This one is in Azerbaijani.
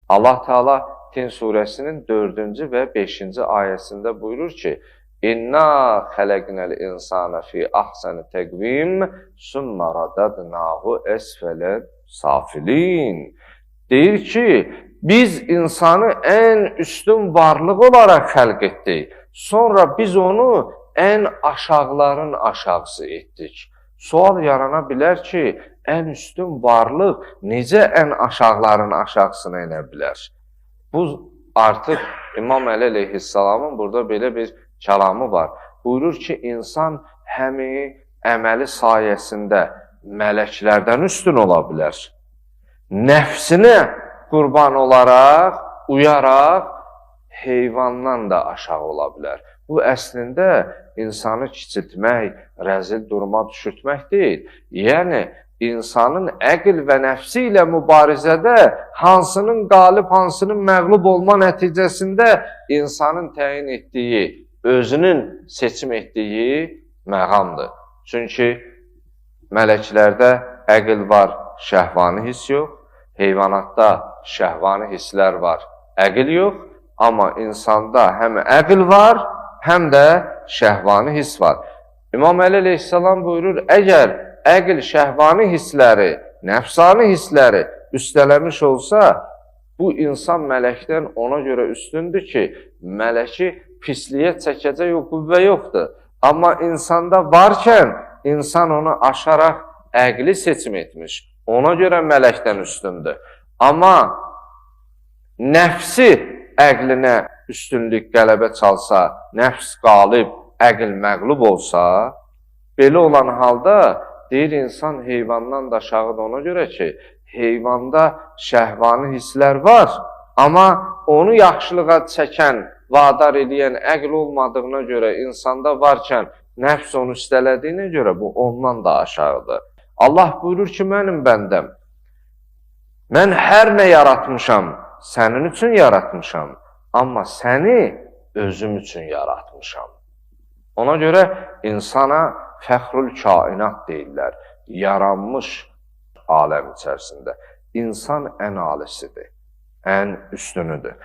Allah Teala Tin surəsinin 4-cü və 5-ci ayəsində buyurur ki, İnna xələqnəl insana fi ahsəni təqvim summa radadnahu əsfələ safilin. Deyir ki, biz insanı ən üstün varlıq olaraq xəlq etdik. Sonra biz onu ən aşağıların aşağısı etdik. Sual yarana bilər ki, ən üstün varlıq necə ən aşağıların aşağısına inə bilər? Bu artıq İmam Əli əleyhissalamın burada belə bir kəlamı var. Buyurur ki, insan həmi əməli sayəsində mələklərdən üstün ola bilər. Nəfsinə qurban olaraq, uyaraq, heyvandan da aşağı ola bilər. Bu əslində insanı kiçiltmək, rəzil duruma düşürtmək deyil. Yəni, insanın əql və nəfsi ilə mübarizədə hansının qalib, hansının məğlub olma nəticəsində insanın təyin etdiyi, özünün seçim etdiyi məqamdır. Çünki mələklərdə əql var, şəhvani hiss yox. Heyvanatda şəhvani hisslər var, əql yox. Amma insanda həm əql var, həm də şəhvani hiss var. İmam Əli əleyhissalam buyurur, əgər əql şəhvani hissləri, nəfsani hissləri üstələmiş olsa, bu insan mələkdən ona görə üstündür ki, mələki pisliyə çəkəcək o qüvvə yoxdur. Amma insanda varkən, insan onu aşaraq əqli seçim etmiş. Ona görə mələkdən üstündür. Amma nəfsi əqlinə üstünlük qələbə çalsa, nəfs qalib, əql məqlub olsa, belə olan halda deyir, insan heyvandan da aşağıdır ona görə ki, heyvanda şəhvani hisslər var, amma onu yaxşılığa çəkən, vadar edən əql olmadığına görə, insanda varkən nəfs onu üstələdiyinə görə bu ondan da aşağıdır. Allah buyurur ki, mənim bəndəm, mən hər nə yaratmışam, sənin üçün yaratmışam, amma səni özüm üçün yaratmışam. Ona görə insana fəxrül kainat deyirlər, yaranmış aləm içərisində. İnsan ən alisidir, ən üstünüdür.